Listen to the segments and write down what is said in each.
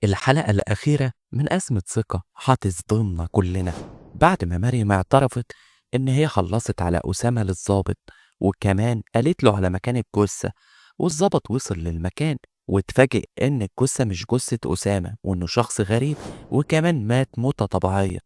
الحلقة الأخيرة من أزمة ثقة هتصدمنا كلنا بعد ما مريم اعترفت إن هي خلصت على أسامة للظابط، وكمان قالت له على مكان الجثة، والظابط وصل للمكان واتفاجئ إن الجثة مش جثة أسامة وإنه شخص غريب، وكمان مات موتة طبيعية.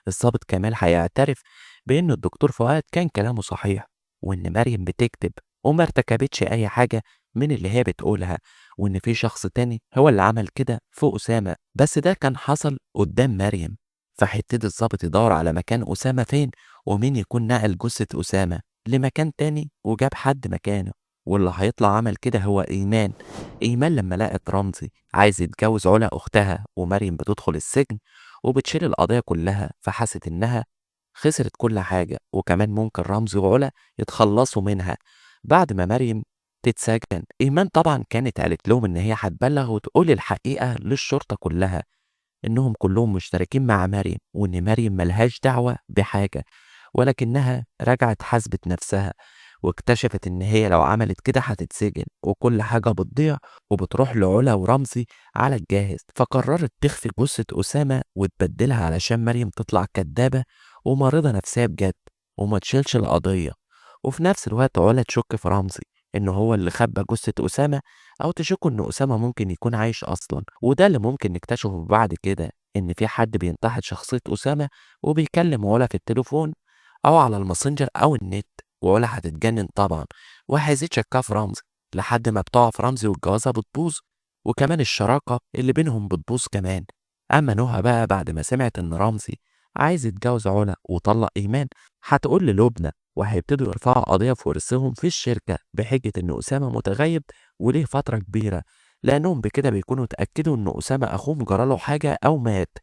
الضابط كمال هيعترف بإن الدكتور فؤاد كان كلامه صحيح، وإن مريم بتكذب وما ارتكبتش أي حاجة من اللي هي بتقولها، وإن في شخص تاني هو اللي عمل كده في أسامة، بس ده كان حصل قدام مريم. فهيبتدي الضابط يدور على مكان أسامة فين، ومين يكون نقل جثة أسامة لمكان تاني وجاب حد مكانه. واللي هيطلع عمل كده هو إيمان لما لقت رمزي عايز يتجوز علا أختها ومريم بتدخل السجن وبتشيل القضية كلها، فحست إنها خسرت كل حاجة، وكمان ممكن رمزي وعلا يتخلصوا منها بعد ما مريم تتسجن. إيمان طبعا كانت قالت لهم إن هي هتبلغ وتقول الحقيقة للشرطة كلها، إنهم كلهم مشتركين مع مريم وإن مريم ملهاش دعوة بحاجة، ولكنها رجعت حاسبت نفسها واكتشفت إن هي لو عملت كده هتتسجن وكل حاجة بتضيع وبتروح لعلا ورمزي على الجاهز. فقررت تخفي جثة أسامة وتبدلها علشان مريم تطلع كدابة ومريضة نفسية بجد وما تشيلش القضية، وفي نفس الوقت علا تشك في رمزي إنه هو اللي خبى جثة أسامة، أو تشكوا إن أسامة ممكن يكون عايش أصلا. وده اللي ممكن نكتشفه بعد كده، إن في حد بينتحل شخصية أسامة وبيكلم علا في التليفون أو على الماسنجر أو النت، وعلا هتتجنن طبعا وهيزيد شكها في رمزي لحد ما بتقع في رمزي والجوازة بتبوظ، وكمان الشراكة اللي بينهم بتبوظ كمان. أما نهى بقى بعد ما سمعت إن رمزي عايز يتجوز علا وطلق إيمان، هتقول للبنى وهيبتدوا يرفعوا قضية في ورثهم في الشركة بحجة إن أسامة متغيب وليه فترة كبيرة، لأنهم بكده بيكونوا اتأكدوا إن أسامة أخوهم جراله حاجة أو مات،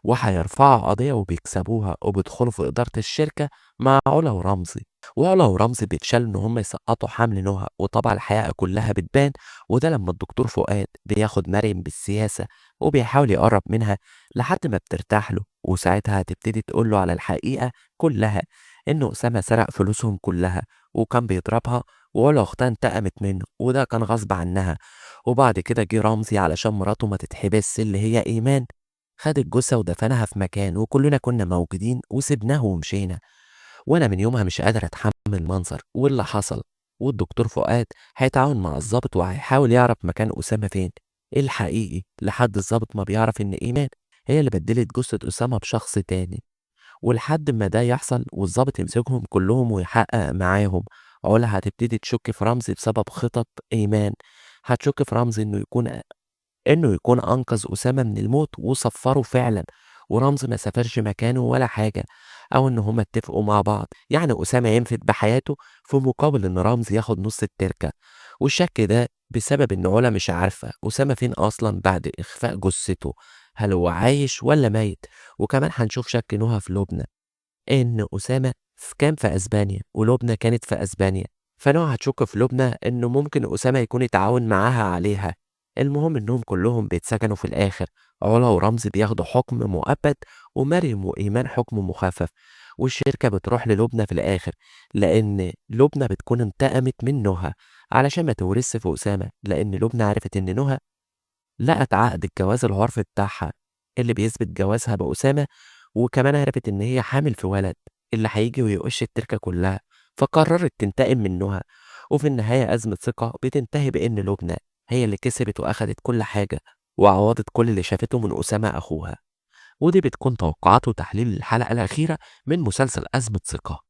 وهيرفعوا قضية وبيكسبوها وبيدخلوا في إدارة الشركة مع علا ورمزي. وعلا ورمزي بيفشلوا إن هم يسقطوا حمل نهى، وطبعا الحقيقة كلها بتبان، وده لما الدكتور فؤاد بياخد مريم بالسياسة وبيحاول يقرب منها لحد ما بترتاح له، وساعتها هتبتدي تقول له على الحقيقة كلها، إن أسامة سرق فلوسهم كلها وكان بيضربها، ولا أختها انتقمت منه وده كان غصب عنها. وبعد كده جه رمزي علشان مراته ما تتحبس اللي هي إيمان، خد الجثة ودفنها في مكان وكلنا كنا موجودين وسبناه ومشينا. وأنا من يومها مش قادر أتحمل المنظر واللي حصل. والدكتور فؤاد هيتعاون مع الضابط وهيحاول يعرف مكان أسامة فين الحقيقي، لحد الضابط ما بيعرف إن إيمان هي اللي بدلت جثة أسامة بشخص تاني. ولحد ما ده يحصل والضابط يمسكهم كلهم ويحقق معاهم، علا هتبتدي تشك في رمزي بسبب خطط إيمان. هتشك في رمزي إنه يكون أنقذ أسامة من الموت وصفره فعلا، ورمزي ما سافرش مكانه ولا حاجة، أو إن هما اتفقوا مع بعض يعني أسامة ينفد بحياته في مقابل إن رمزي ياخد نص التركة. والشك ده بسبب إن علا مش عارفة أسامة فين أصلا بعد إخفاء جثته، هل هو عايش ولا ميت. وكمان هنشوف شك نهى في لبنى، إن أسامة كان في أسبانيا ولبنى كانت في أسبانيا، فنوع هتشك في لبنى إنه ممكن أسامة يكون اتعاون معاها عليها. المهم إنهم كلهم بيتسجنوا في الآخر، علا ورمزي بياخدوا حكم مؤبد ومريم وإيمان حكم مخفف، والشركة بتروح للبنى في الآخر، لأن لبنى بتكون انتقمت من نهى علشان ما تورثش في أسامة، لأن لبنى عرفت إن نهى لقت عقد الجواز العرفي بتاعها اللي بيثبت جوازها بأسامة، وكمان عرفت إن هي حامل في ولد اللي هيجي ويقش التركة كلها، فقررت تنتقم منها. وفي النهاية أزمة ثقة بتنتهي بإن لبنى هي اللي كسبت وأخدت كل حاجة وعوضت كل اللي شافته من أسامة أخوها. ودي بتكون توقعات وتحليل الحلقة الأخيرة من مسلسل أزمة ثقة.